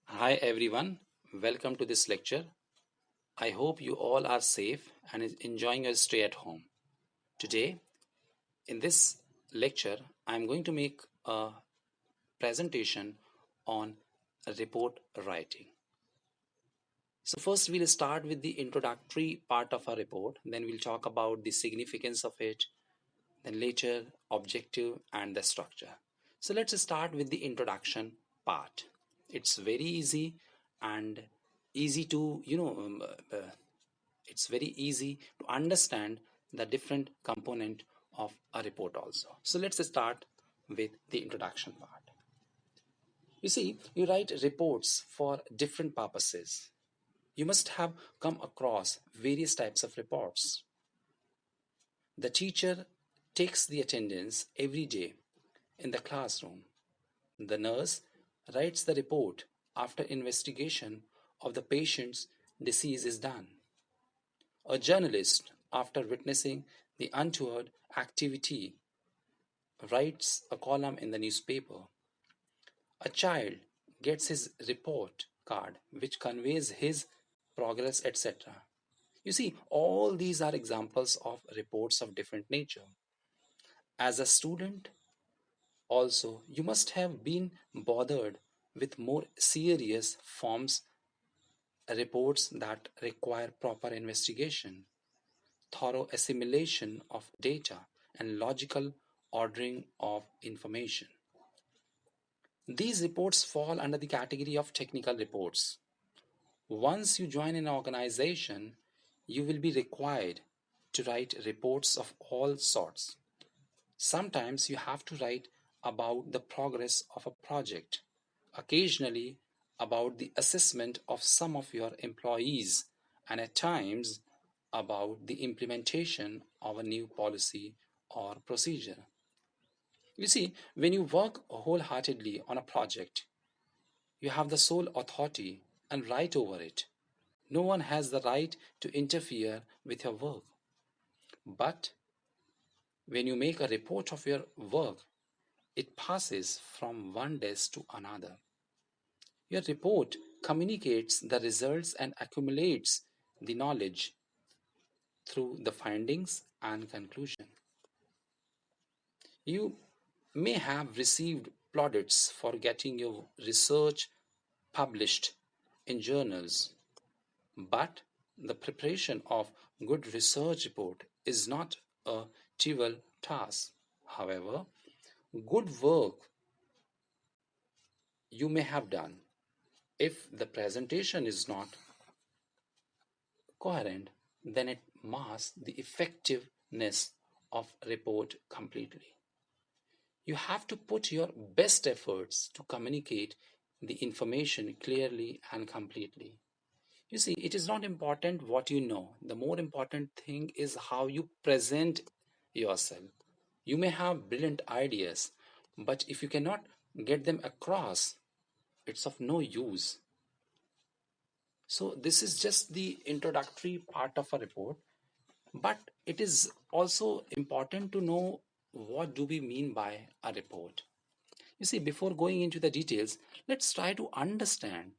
Hi everyone, welcome to this lecture. I hope you all are safe and enjoying your stay at home. Today, in this lecture, I am going to make a presentation on report writing. So first we'll start with the introductory part of our report, then we'll talk about the significance of it, then later objective and the structure. So let's start with the introduction part. It's very easy and easy to it's very easy to understand the different component of a report also. So let's start with the introduction part. You see, you write reports for different purposes. You must have come across various types of reports. The teacher takes the attendance every day in the classroom. The nurse writes the report after investigation of the patient's disease is done. A journalist, after witnessing the untoward activity, writes a column in the newspaper. A child gets his report card which conveys his progress, etc. You see, all these are examples of reports of different nature. As a student, also, you must have been bothered with more serious forms reports that require proper investigation, thorough assimilation of data, and logical ordering of information. These reports fall under the category of technical reports. Once you join an organization, you will be required to write reports of all sorts. Sometimes you have to write about the progress of a project, occasionally about the assessment of some of your employees, and at times about the implementation of a new policy or procedure. You see, when you work wholeheartedly on a project, you have the sole authority and right over it. No one has the right to interfere with your work. But when you make a report of your work, it passes from one desk to another. Your report communicates the results and accumulates the knowledge through the findings and conclusion. You may have received plaudits for getting your research published in journals, but the preparation of good research report is not a trivial task. However, good work you may have done, if the presentation is not coherent, then it masks the effectiveness of report completely. You have to put your best efforts to communicate the information clearly and completely. You see, it is not important what you know. The more important thing is how you present yourself. You may have brilliant ideas, but if you cannot get them across, it's of no use. So this is just the introductory part of a report, but it is also important to know what do we mean by a report. You see, before going into the details, let's try to understand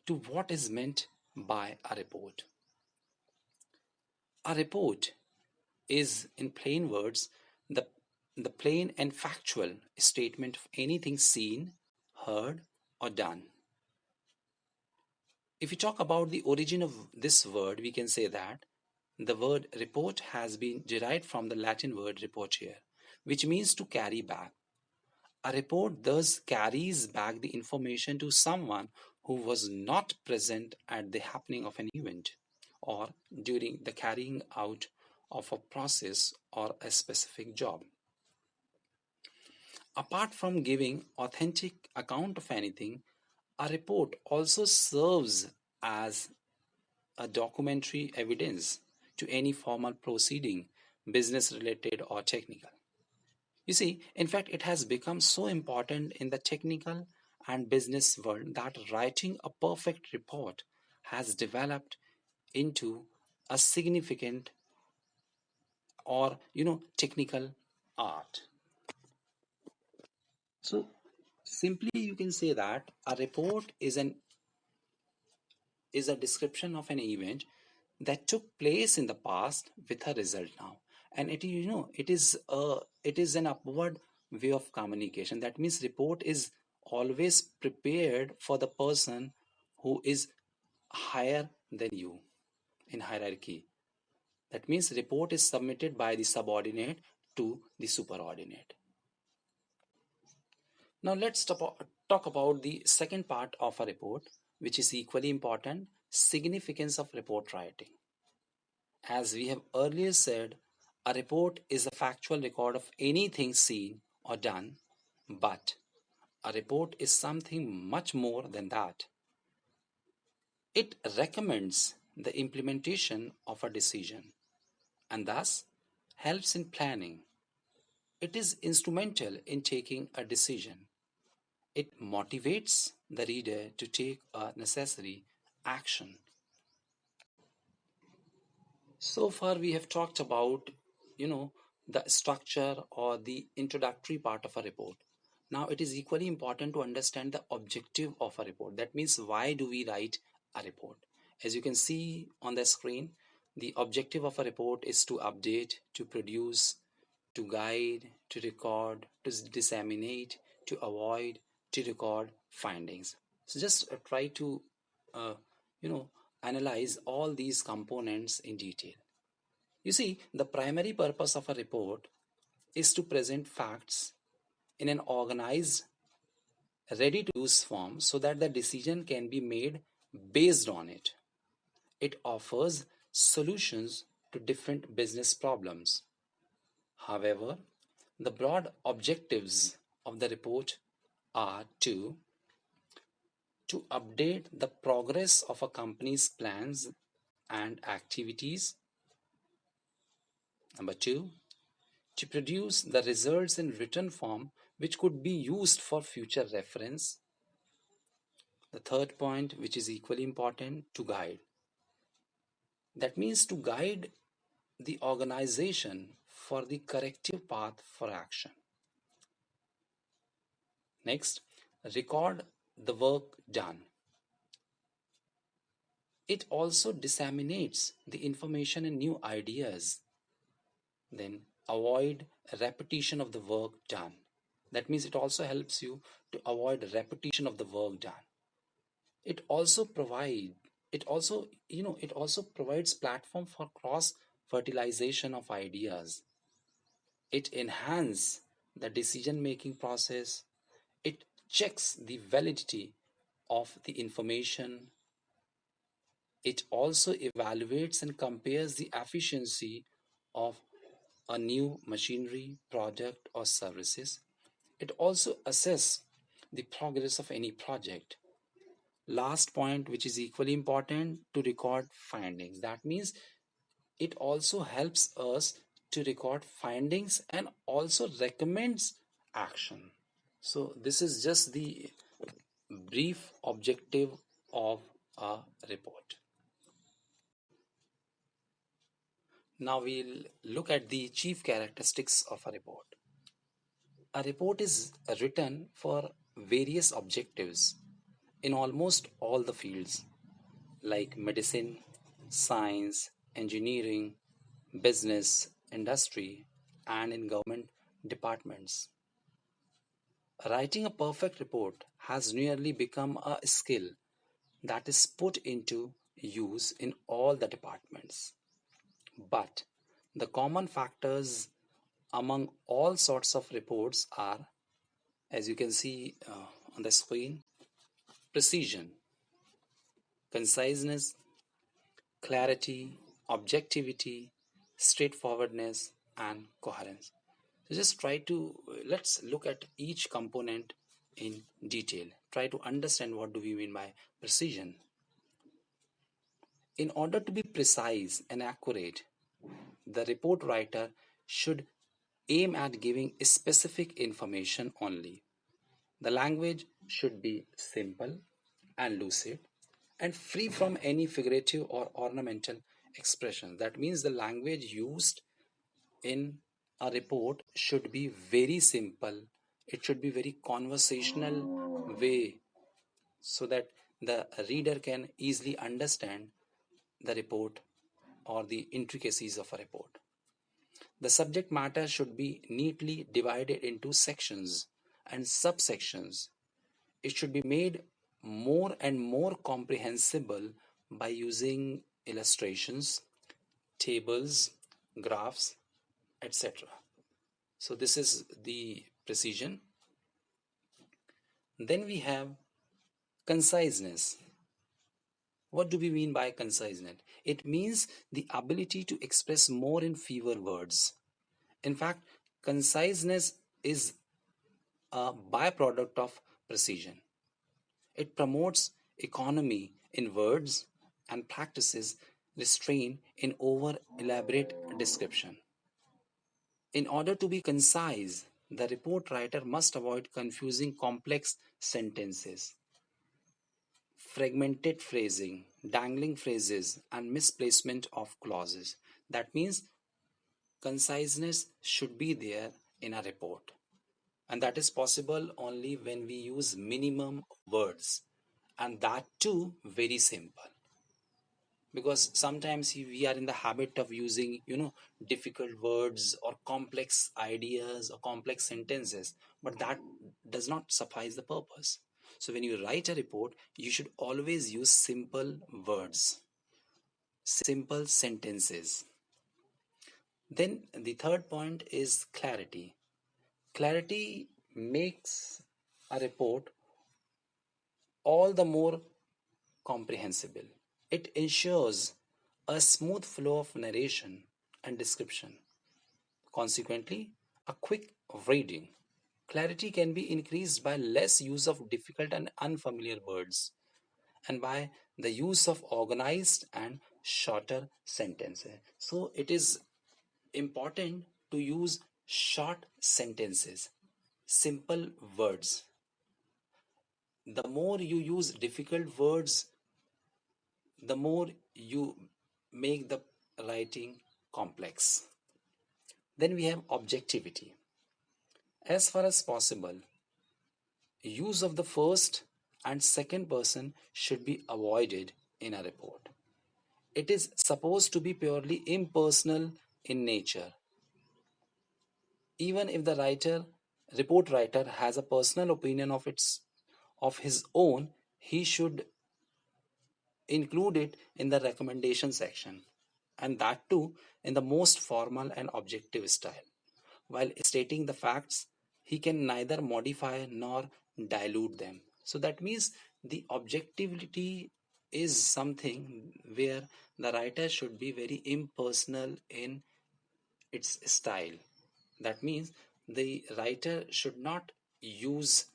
to what is meant by a report. A report is, in plain words, the, the plain and factual statement of anything seen, heard, or done. If we talk about the origin of this word, we can say that the word report has been derived from the Latin word reportere, which means to carry back. A report thus carries back the information to someone who was not present at the happening of an event or during the carrying out of a process or a specific job. Apart from giving authentic account of anything, a report also serves as a documentary evidence to any formal proceeding, business related or technical. You see, in fact, it has become so important in the technical and business world that writing a perfect report has developed into a significant or technical art. So simply you can say that a report is an is a description of an event that took place in the past with a result now. And it is an upward way of communication. That means report is always prepared for the person who is higher than you in hierarchy. That means report is submitted by the subordinate to the superordinate. Now let's talk about the second part of a report, which is equally important: significance of report writing. As we have earlier said, a report is a factual record of anything seen or done, but a report is something much more than that. It recommends the implementation of a decision and thus helps in planning. It is instrumental in taking a decision. It motivates the reader to take a necessary action. So far, we have talked about, the structure or the introductory part of a report. Now, it is equally important to understand the objective of a report. That means, why do we write a report? As you can see on the screen, the objective of a report is to update, to produce, to guide, to record, to disseminate, to avoid, to record findings. So just try to, uh, you know, analyze all these components in detail. You see, the primary purpose of a report is to present facts in an organized, ready to use form so that the decision can be made based on it. It offers solutions to different business problems. However, the broad objectives of the report are to update the progress of a company's plans and activities. Number two, to produce the results in written form which could be used for future reference. The third point, which is equally important, to guide. That means to guide the organization for the corrective path for action. Next, record the work done. It also disseminates the information and new ideas. Then avoid repetition of the work done. That means it also helps you to avoid repetition of the work done. It also provides platform for cross fertilization of ideas. It enhances the decision making process. It checks the validity of the information. It also evaluates and compares the efficiency of a new machinery, product, or services. It also assesses the progress of any project. Last point, which is equally important, to record findings. That means it also helps us to record findings and also recommends action. So this is just the brief objective of a report. Now we'll look at the chief characteristics of a report. A report is written for various objectives in almost all the fields like medicine, science, engineering, business, industry, and in government departments. Writing a perfect report has nearly become a skill that is put into use in all the departments. But the common factors among all sorts of reports are, as you can see on the screen, precision, conciseness, clarity, objectivity, straightforwardness, and coherence. So just let's look at each component in detail. Try to understand what do we mean by precision. In order to be precise and accurate, the report writer should aim at giving specific information only. The language should be simple and lucid and free from any figurative or ornamental expression. That means the language used in a report should be very simple. It should be very conversational way so that the reader can easily understand the report or the intricacies of a report. The subject matter should be neatly divided into sections and subsections. It should be made more and more comprehensible by using illustrations, tables, graphs, etc. So this is the precision. Then we have conciseness. What do we mean by conciseness? It means the ability to express more in fewer words. In fact, conciseness is a byproduct of precision. It promotes economy in words and practices restraint in over elaborate description. In order to be concise, the report writer must avoid confusing complex sentences, fragmented phrasing, dangling phrases, and misplacement of clauses. That means conciseness should be there in a report. And that is possible only when we use minimum words, and that too very simple. Because sometimes we are in the habit of using difficult words or complex ideas or complex sentences, but that does not suffice the purpose. So when you write a report, you should always use simple words, simple sentences. Then the third point is clarity. Clarity makes a report all the more comprehensible. It ensures a smooth flow of narration and description. Consequently, a quick reading. Clarity can be increased by less use of difficult and unfamiliar words and by the use of organized and shorter sentences. So, it is important to use short sentences, simple words. The more you use difficult words, the more you make the writing complex. Then we have objectivity. As far as possible, use of the first and second person should be avoided in a report. It is supposed to be purely impersonal in nature. Even if the report writer has a personal opinion of his own, he should include it in the recommendation section, and that too in the most formal and objective style. While stating the facts, he can neither modify nor dilute them. So that means the objectivity is something where the writer should be very impersonal in its style. That means the writer should not use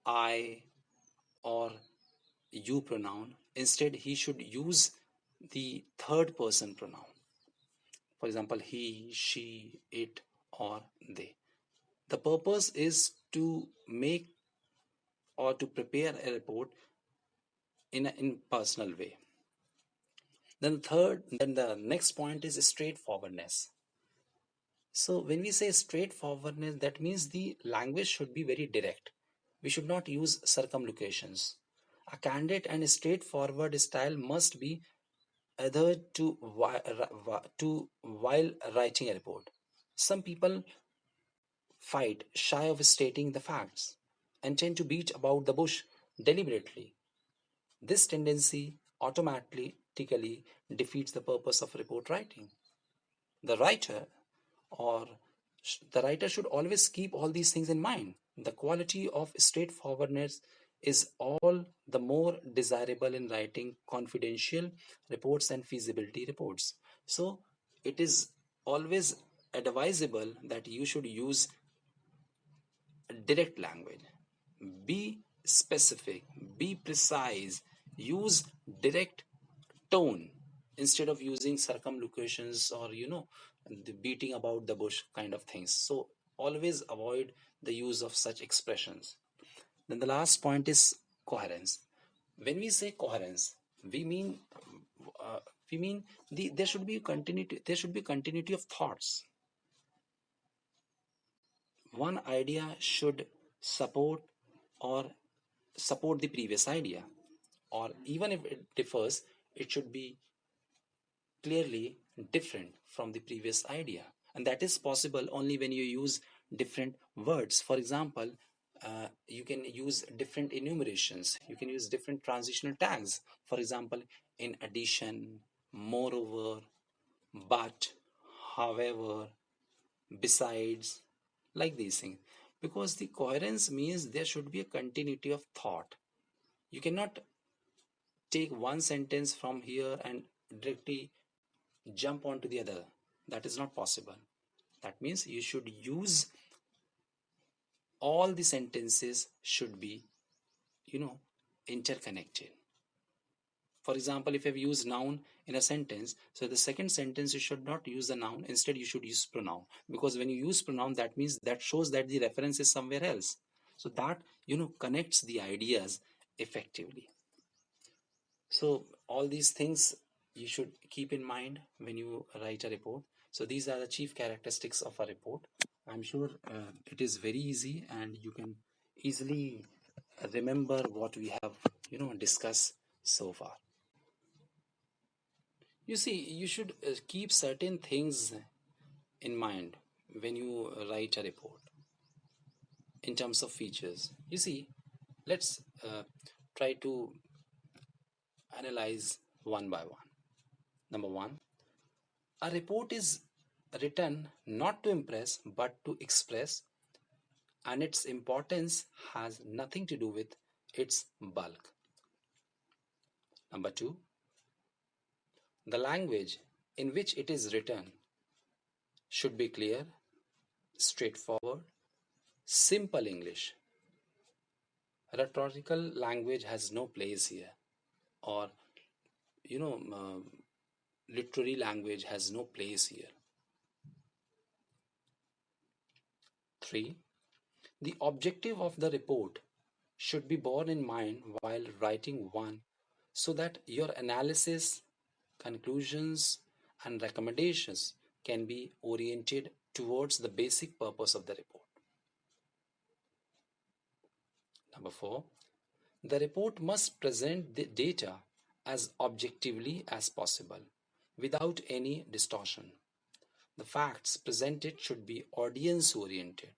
I or you pronoun. Instead, he should use the third person pronoun. For example, he, she, it, or they. The purpose is to make or to prepare a report in an impersonal way. Then the next point is straightforwardness. So when we say straightforwardness, that means the language should be very direct. We should not use circumlocutions. A candid and straightforward style must be adhered to while writing a report. Some people fight shy of stating the facts and tend to beat about the bush deliberately. This tendency automatically defeats the purpose of report writing. The writer or the writer should always keep all these things in mind. The quality of straightforwardness is all the more desirable in writing confidential reports and feasibility reports. So, it is always advisable that you should use direct language. Be specific, be precise, use direct tone instead of using circumlocutions or the beating about the bush kind of things. So always avoid the use of such expressions. Then the last point is coherence. When we say coherence, we mean there should be continuity. There should be continuity of thoughts. One idea should support or support the previous idea, or even if it differs, it should be clearly different from the previous idea. And that is possible only when you use different words. For example, you can use different enumerations, you can use different transitional tags. For example, in addition, moreover, but, however, besides, like these things. Because the coherence means there should be a continuity of thought. You cannot take one sentence from here and directly jump onto the other. That is not possible. That means you should use all the sentences should be, interconnected. For example, if I've used noun in a sentence, so the second sentence you should not use the noun, instead you should use pronoun. Because when you use pronoun, that means that shows that the reference is somewhere else. So that, connects the ideas effectively. So all these things you should keep in mind when you write a report. So these are the chief characteristics of a report. I'm sure it is very easy and you can easily remember what we have, discussed so far. You see, you should keep certain things in mind when you write a report in terms of features. You see, let's try to analyze one by one. Number one, a report is written not to impress but to express, and its importance has nothing to do with its bulk. Number two, the language in which it is written should be clear, straightforward, simple English. Rhetorical language has no place here, or you know, literary language has no place here. 3. The objective of the report should be borne in mind while writing one, so that your analysis, conclusions, and recommendations can be oriented towards the basic purpose of the report. Number 4. The report must present the data as objectively as possible, without any distortion. The facts presented should be audience oriented.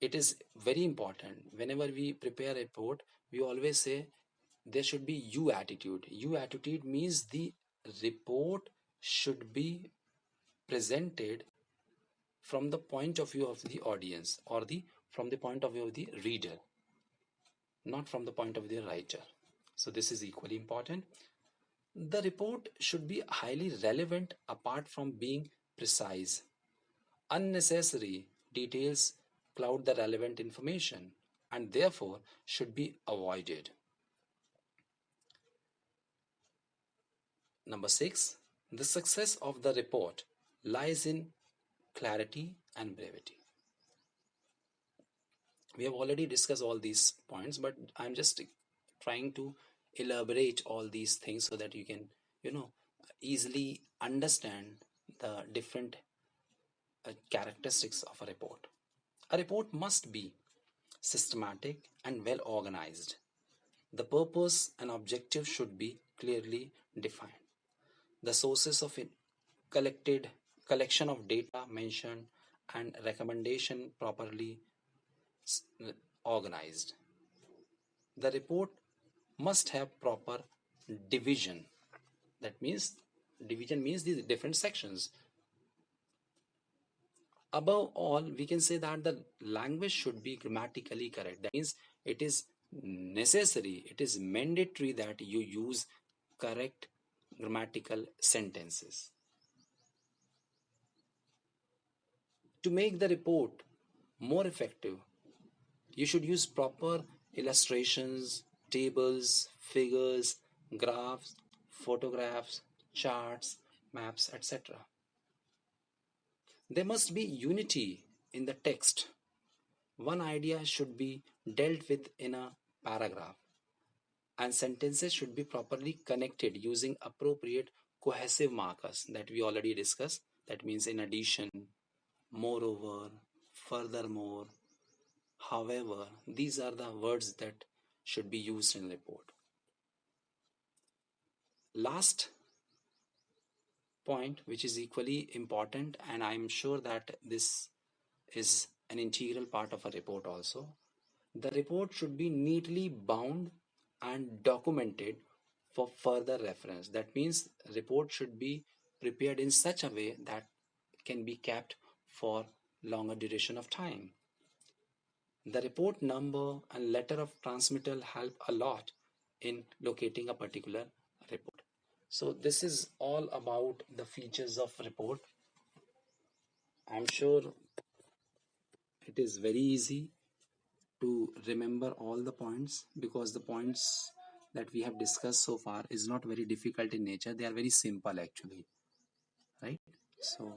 It is very important. Whenever we prepare a report, we always say there should be you attitude. You attitude means the report should be presented from the point of view of the audience, or from the point of view of the reader, not from the point of view of the writer. So this is equally important. The report should be highly relevant apart from being precise. Unnecessary details cloud the relevant information and therefore should be avoided. Number 6, the success of the report lies in clarity and brevity. We have already discussed all these points, but I'm just trying to elaborate all these things so that you can, easily understand the different characteristics of a report. A report must be systematic and well organized. The purpose and objective should be clearly defined. The sources of collection of data mentioned and recommendation properly organized. The report must have proper division. That means division means the different sections. Above all, we can say that the language should be grammatically correct. That means it is necessary, it is mandatory that you use correct grammatical sentences. To make the report more effective, you should use proper illustrations, tables, figures, graphs, photographs, charts, maps, etc. There must be unity in the text. One idea should be dealt with in a paragraph, and sentences should be properly connected using appropriate cohesive markers that we already discussed. That means in addition, moreover, furthermore, however. These are the words that should be used in report. Last point, which is equally important, and I'm sure that this is an integral part of a report also. The report should be neatly bound and documented for further reference. That means report should be prepared in such a way that can be kept for longer duration of time. The report number and letter of transmittal help a lot in locating a particular report. So this is all about the features of report. I'm sure it is very easy to remember all the points, because the points that we have discussed so far is not very difficult in nature. They are very simple actually, right? So